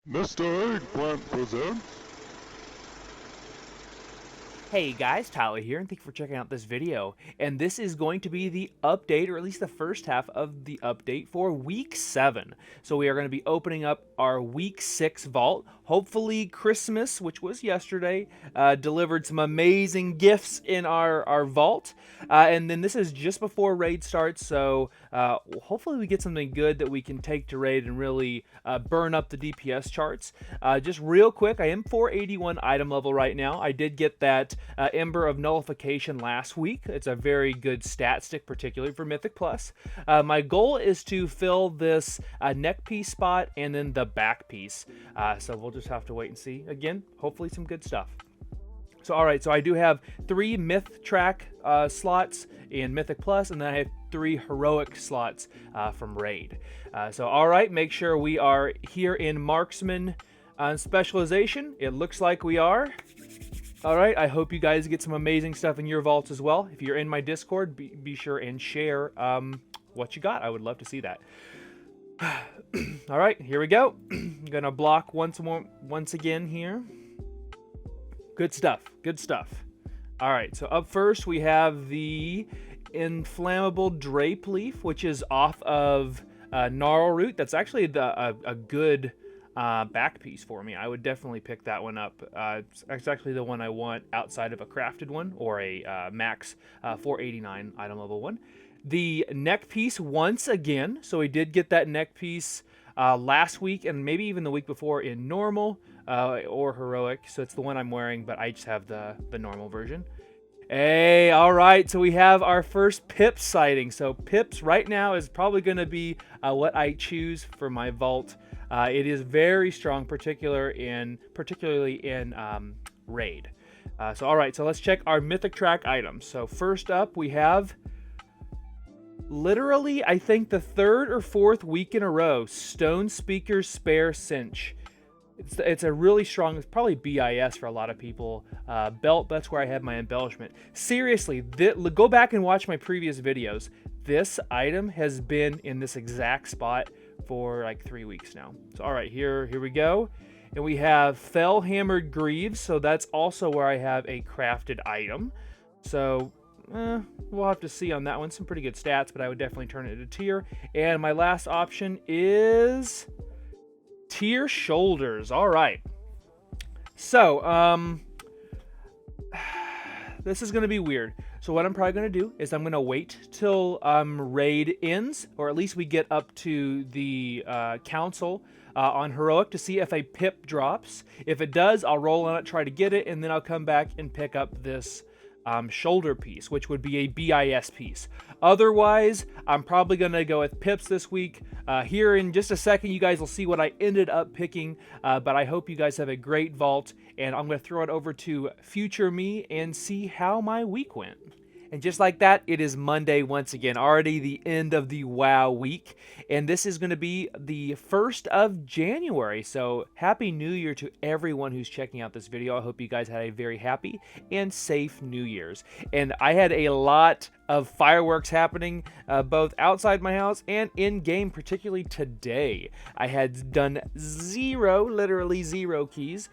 Mr. Eggplant presents. Hey guys, Tyler here, and thank you for checking out this video. And this is going to be the update, or at least the first half of the update for Week 7. So we are going to be opening up our Week 6 vault. Hopefully Christmas, which was yesterday, delivered some amazing gifts in our vault. And then this is just before raid starts, so hopefully we get something good that we can take to raid and really burn up the DPS charts. Just real quick, I am 481 item level right now. I did get that Ember of Nullification last week. It's a very good stat stick, particularly for Mythic Plus. My goal is to fill this neck piece spot and then the back piece. So we'll just have to wait and see. Again, hopefully some good stuff. So alright, so I do have 3 Myth Track slots in Mythic Plus, and then I have 3 Heroic slots from Raid. So alright, make sure we are here in Marksman Specialization. It looks like we are. Alright, I hope you guys get some amazing stuff in your vaults as well. If you're in my Discord, be sure and share what you got. I would love to see that. Alright, here we go. I'm gonna block once again here. Good stuff, good stuff. Alright, so up first we have the Inflammable Drape Leaf, which is off of Gnarl Root. That's actually a good back piece for me. I would definitely pick that one up. It's actually the one I want outside of a crafted one or a max 489 item level one. The neck piece once again. So we did get that neck piece last week and maybe even the week before in normal or heroic. So it's the one I'm wearing, but I just have the normal version. Hey, all right, so we have our first Pips sighting. So Pips right now is probably going to be what I choose for my vault. It is very strong, particularly in Raid. So all right, so let's check our Mythic Track items. So first up, we have literally, I think the 3rd or 4th week in a row, Stone Speaker's Spare Cinch. It's a really strong, it's probably BIS for a lot of people. Belt, that's where I have my embellishment. Seriously, go back and watch my previous videos. This item has been in this exact spot for like 3 weeks now. So all right, here we go. And we have Fell Hammered Greaves, so that's also where I have a crafted item. So we'll have to see on that one. Some pretty good stats, but I would definitely turn it into tier. And my last option is Tier Shoulders. All right. So, this is going to be weird. So what I'm probably going to do is I'm going to wait till raid ends, or at least we get up to the council on heroic to see if a pip drops. If it does, I'll roll on it, try to get it, and then I'll come back and pick up this shoulder piece, which would be a BIS piece. Otherwise, I'm probably going to go with pips this week. Here in just a second, you guys will see what I ended up picking, but I hope you guys have a great vault, and I'm going to throw it over to future me and see how my week went. And just like that, it is Monday once again, already the end of the WoW week. And this is going to be the 1st of January. So happy New Year to everyone who's checking out this video. I hope you guys had a very happy and safe New Year's. And I had a lot of fireworks happening both outside my house and in-game, particularly today. I had done literally zero keys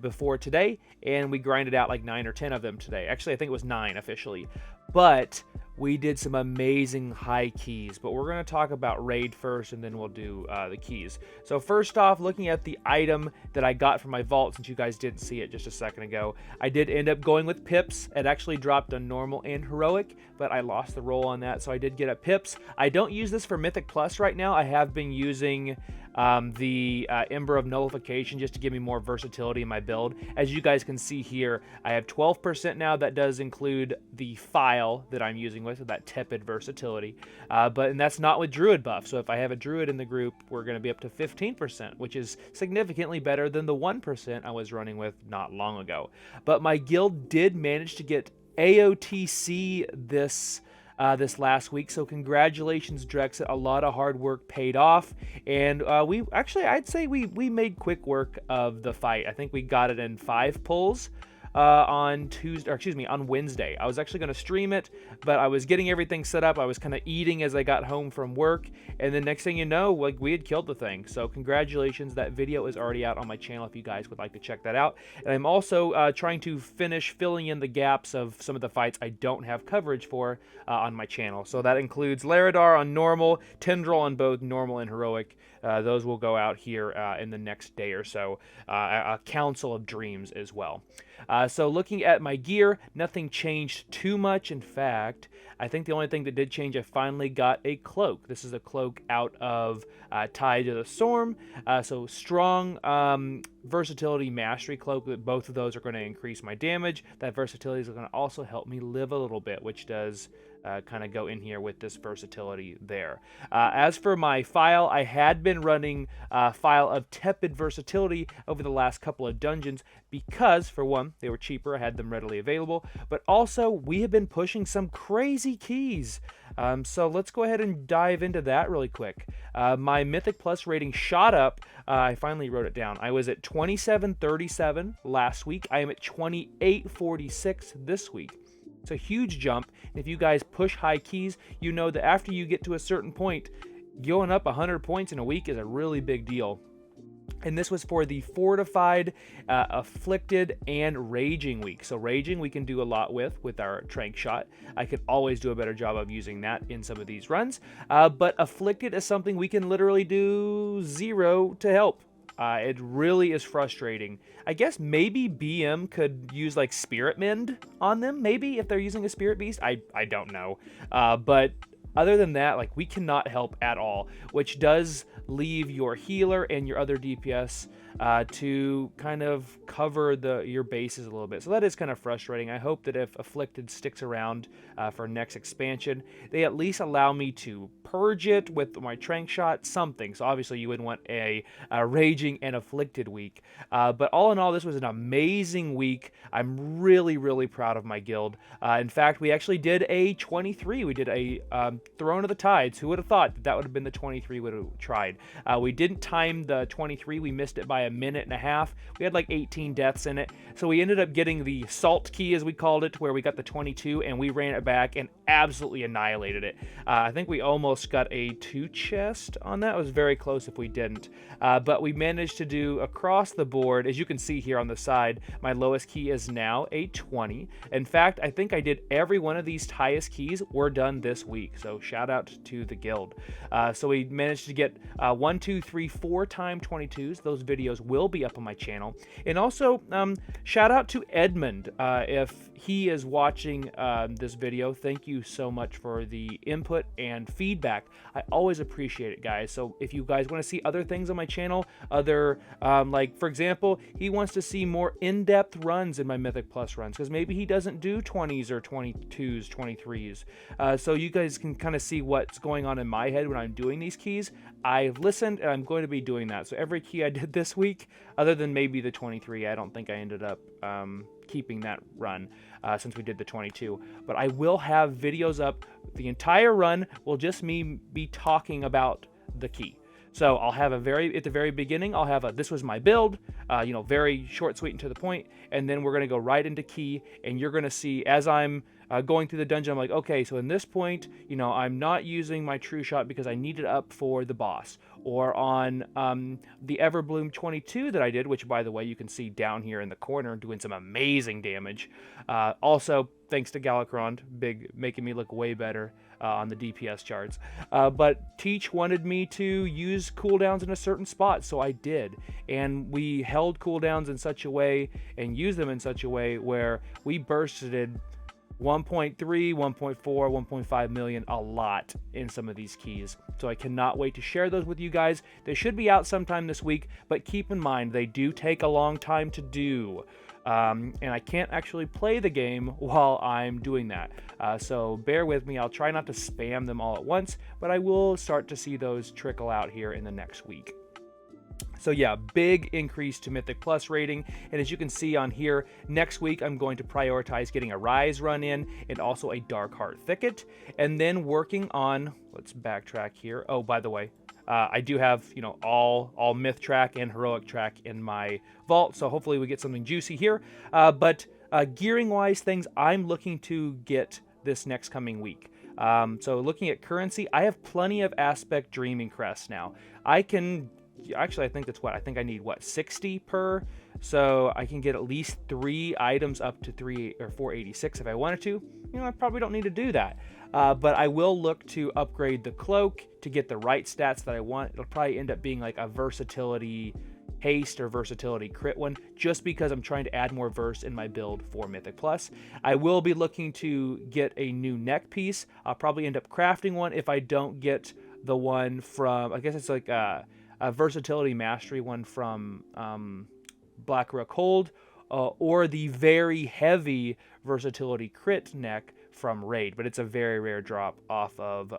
before today, and we grinded out like 9 or 10 of them today. Actually, I think it was 9 officially. But we did some amazing high keys, but we're going to talk about raid first, and then we'll do the keys. So first off, looking at the item that I got from my vault, since you guys didn't see it just a second ago, I did end up going with pips. It actually dropped on normal and heroic, but I lost the roll on that, so I did get a pips. I don't use this for Mythic Plus right now. I have been using the Ember of Nullification just to give me more versatility in my build. As you guys can see here, I have 12% now. That does include the file that I'm using with that tepid versatility, and that's not with Druid buff. So if I have a Druid in the group, we're going to be up to 15%, which is significantly better than the 1% I was running with not long ago. But my guild did manage to get AOTC this last week, so congratulations, Drexit. A lot of hard work paid off, and I'd say we made quick work of the fight. I think we got it in 5 pulls. on Tuesday, or excuse me, on Wednesday. I was actually going to stream it, but I was getting everything set up. I was kind of eating as I got home from work, and then next thing you know, like, we had killed the thing. So congratulations, that video is already out on my channel if you guys would like to check that out. And I'm also trying to finish filling in the gaps of some of the fights I don't have coverage for on my channel. So that includes Laradar on normal, Tendril on both normal and heroic. Those will go out here in the next day or so. A Council of Dreams as well. So looking at my gear, nothing changed too much. In fact, I think the only thing that did change, I finally got a cloak. This is a cloak out of Tide of the Storm. So strong versatility mastery cloak. Both of those are going to increase my damage. That versatility is going to also help me live a little bit, which does kind of go in here with this versatility there. As for my file, I had been running file of tepid versatility over the last couple of dungeons because, for one, they were cheaper. I had them readily available, but also we have been pushing some crazy keys. So let's go ahead and dive into that really quick. My Mythic Plus rating shot up. I finally wrote it down. I was at 2737 last week. I am at 2846 this week. It's a huge jump. If you guys push high keys, you know that after you get to a certain point, going up 100 points in a week is a really big deal. And this was for the Fortified, Afflicted, and Raging week. So Raging we can do a lot with our Trank Shot. I could always do a better job of using that in some of these runs. But Afflicted is something we can literally do 0 to help. It really is frustrating. I guess maybe BM could use like Spirit Mend on them, maybe, if they're using a Spirit Beast. I don't know. But other than that, like, we cannot help at all, which does leave your healer and your other DPS to kind of cover your bases a little bit. So that is kind of frustrating. I hope that if Afflicted sticks around for next expansion, they at least allow me to purge it with my Trank Shot, something. So obviously you would want a Raging and Afflicted week. But all in all, this was an amazing week. I'm really, really proud of my guild. In fact, we actually did a 23. We did a Throne of the Tides. Who would have thought that would have been the 23 we would have tried? We didn't time the 23. We missed it by a minute and a half. We had like 18 deaths in it. So we ended up getting the Salt Key, as we called it, where we got the 22, and we ran it back and absolutely annihilated it. I think we almost got a 2 chest on that. It was very close if we didn't. But we managed to do across the board, as you can see here on the side, my lowest key is now a 20. In fact, I think I did every one of these highest keys were done this week. So shout out to the guild. So we managed to get 1, 2, 3, 4 time 22s. Those videos will be up on my channel. And also, shout out to Edmund. If he is watching this video, thank you so much for the input and feedback. I always appreciate it, guys. So if you guys want to see other things on my channel, like, for example, he wants to see more in-depth runs in my Mythic Plus runs, because maybe he doesn't do 20s or 22s, 23s. So you guys can kind of see what's going on in my head when I'm doing these keys. I've listened, and I'm going to be doing that. So every key I did this week, other than maybe the 23, I don't think I ended up keeping that run since we did the 22. But I will have videos up. The entire run will just me be talking about the key. So I'll have at the very beginning, I'll have this was my build, very short, sweet, and to the point. And then we're going to go right into key, and you're going to see as I'm going through the dungeon, I'm like, okay, so in this point, I'm not using my True Shot because I need it up for the boss. Or on the Everbloom 22 that I did, which, by the way, you can see down here in the corner doing some amazing damage. Also, thanks to Galakron, making me look way better on the DPS charts. But Teach wanted me to use cooldowns in a certain spot, so I did. And we held cooldowns in such a way and used them in such a way where we bursted 1.3, 1.4, 1.5 million, a lot in some of these keys. So I cannot wait to share those with you guys. They should be out sometime this week, but keep in mind they do take a long time to do. And I can't actually play the game while I'm doing that. So bear with me. I'll try not to spam them all at once, but I will start to see those trickle out here in the next week. So yeah, big increase to Mythic Plus rating. And as you can see on here, next week I'm going to prioritize getting a Rise run in and also a Dark Heart Thicket. And then working on, let's backtrack here. Oh, by the way, I do have, all Myth track and Heroic track in my vault. So hopefully we get something juicy here. But gearing wise, things I'm looking to get this next coming week. So looking at currency, I have plenty of Aspect Dreaming Crests now. I think that's what I think I need 60 per, so I can get at least 3 items up to 3 or 486 if I wanted to. I probably don't need to do that, but I will look to upgrade the cloak to get the right stats that I want. It'll probably end up being like a Versatility Haste or Versatility crit one, just because I'm trying to add more verse in my build for Mythic Plus. I will be looking to get a new neck piece. I'll probably end up crafting one if I don't get the one from, I guess it's like a Versatility Mastery one from Black Rook Hold, or the very heavy Versatility crit neck from Raid, but it's a very rare drop off of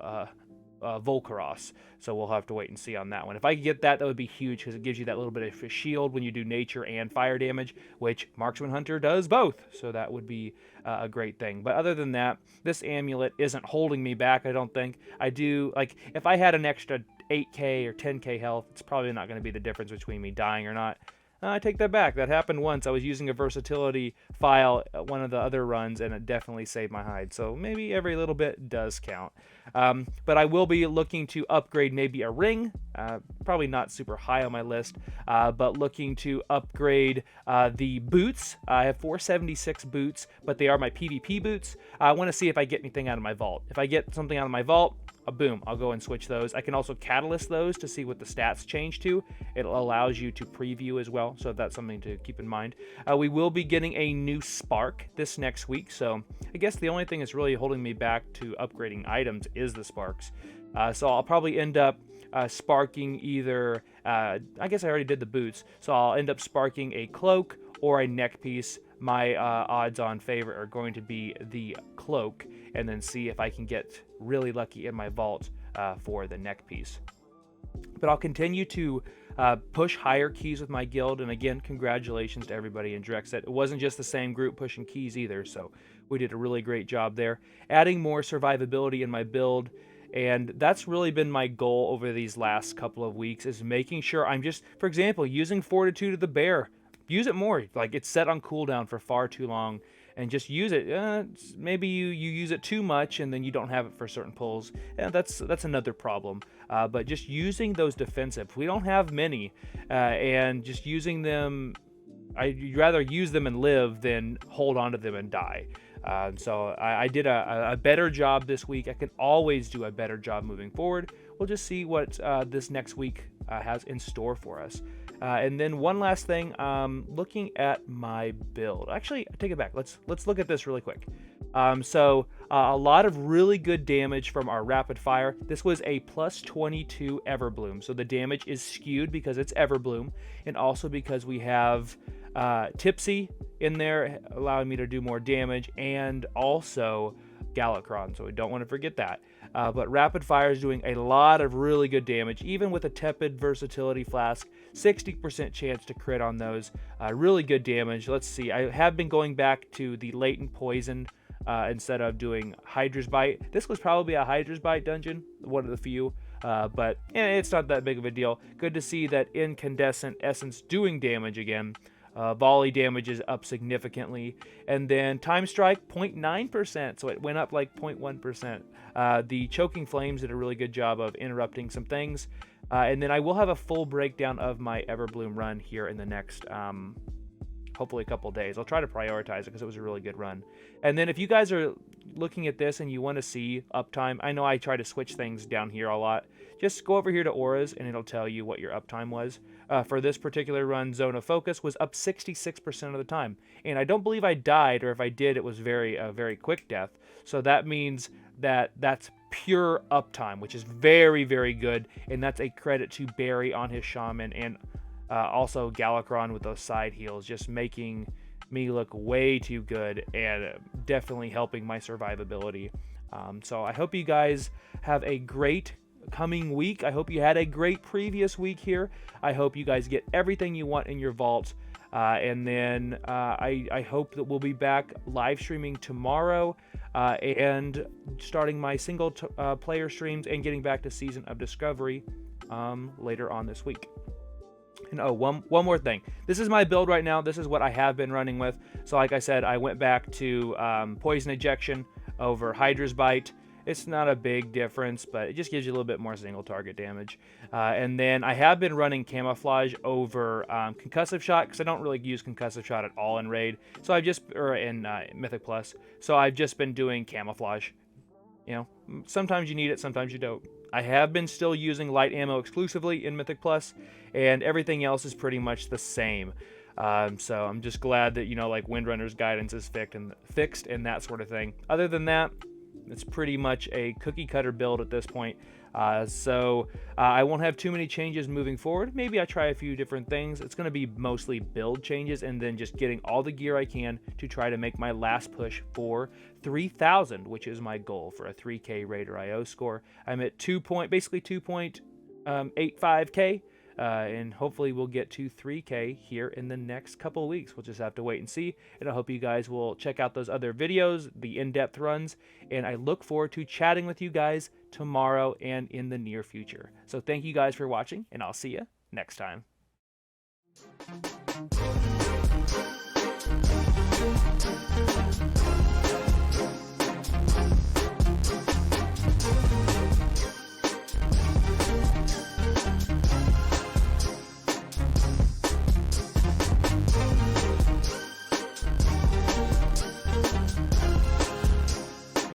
Volcaros, so we'll have to wait and see on that one. If I could get that, that would be huge, because it gives you that little bit of a shield when you do nature and fire damage, which Marksman Hunter does both, so that would be a great thing. But other than that, this amulet isn't holding me back, I don't think. I do, like, if I had an extra 8k or 10k health, it's probably not going to be the difference between me dying or not. I take that back. That happened once. I was using a Versatility file at one of the other runs, and it definitely saved my hide. So maybe every little bit does count. But I will be looking to upgrade maybe a ring. Probably not super high on my list, but looking to upgrade the boots. I have 476 boots, but they are my PvP boots. I want to see if I get anything out of my vault. If I get something out of my vault, boom, I'll go and switch those. I can also catalyst those to see what the stats change to. It allows you to preview as well, so that's something to keep in mind. We will be getting a new spark this next week, so I guess the only thing that's really holding me back to upgrading items is the sparks. So I'll probably end up sparking either, I guess I already did the boots, so I'll end up sparking a cloak or a neck piece. My odds on favorite are going to be the cloak, and then see if I can get really lucky in my vault for the neck piece. But I'll continue to push higher keys with my guild, and again, congratulations to everybody in Drexet. It wasn't just the same group pushing keys either, so we did a really great job there. Adding more survivability in my build, and that's really been my goal over these last couple of weeks, is making sure I'm just, for example, using Fortitude of the Bear. Use it more. Like, it's set on cooldown for far too long, and just use it. Maybe you use it too much and then you don't have it for certain pulls. Yeah, that's another problem. But just using those defensive, we don't have many, and just using them, I'd rather use them and live than hold on to them and die. So I did a better job this week. I can always do a better job moving forward. We'll just see what this next week has in store for us. And then one last thing, looking at my build. Actually, I take it back. Let's look at this really quick. So a lot of really good damage from our rapid fire. This was a plus 22 Everbloom, so the damage is skewed because it's Everbloom, and also because we have Tipsy in there, allowing me to do more damage, and also Galakron, so we don't want to forget that. But Rapid Fire is doing a lot of really good damage, even with a tepid Versatility Flask, 60% chance to crit on those. Really good damage. Let's see, I have been going back to the Latent Poison instead of doing Hydra's Bite. This was probably a Hydra's Bite dungeon, one of the few, but it's not that big of a deal. Good to see that Incandescent Essence doing damage again. Volley damage is up significantly, and then Time Strike 0.9%, so it went up like 0.1%. The Choking Flames did a really good job of interrupting some things, and then I will have a full breakdown of my Everbloom run here in the next hopefully a couple days. I'll try to prioritize it because it was a really good run. And then if you guys are looking at this and you want to see uptime, I know I try to switch things down here a lot. Just go over here to auras and it'll tell you what your uptime was. For this particular run, Zone of Focus was up 66% of the time. And I don't believe I died, or if I did, it was very quick death. So that means that that's pure uptime, which is very, very good. And that's a credit to Barry on his Shaman, and also Galakron with those side heals, just making me look way too good and definitely helping my survivability. So I hope you guys have a great coming week. I hope you had a great previous week here. I hope you guys get everything you want in your vault. And then I hope that we'll be back live streaming tomorrow and starting my single player streams and getting back to Season of Discovery later on this week. And oh, one more thing. This is my build right now. This is what I have been running with. So like I said, I went back to Poison Ejection over Hydra's Bite. It's not a big difference, but it just gives you a little bit more single target damage. And then I have been running Camouflage over Concussive Shot, because I don't really use Concussive Shot at all in Raid. So I've just, or in Mythic Plus. So I've just been doing Camouflage. You know, sometimes you need it, sometimes you don't. I have been still using light ammo exclusively in Mythic Plus, and everything else is pretty much the same. So I'm just glad that, you know, like Windrunner's guidance is fixed and that sort of thing. Other than that, it's pretty much a cookie cutter build at this point. So I won't have too many changes moving forward. Maybe I try a few different things. It's going to be mostly build changes and then just getting all the gear I can to try to make my last push for 3,000, which is my goal for a 3K Raider IO score. I'm at basically 2.85K. And hopefully we'll get to 3K here in the next couple of weeks. We'll just have to wait and see. And I hope you guys will check out those other videos, the in-depth runs. And I look forward to chatting with you guys tomorrow and in the near future. So thank you guys for watching, and I'll see you next time.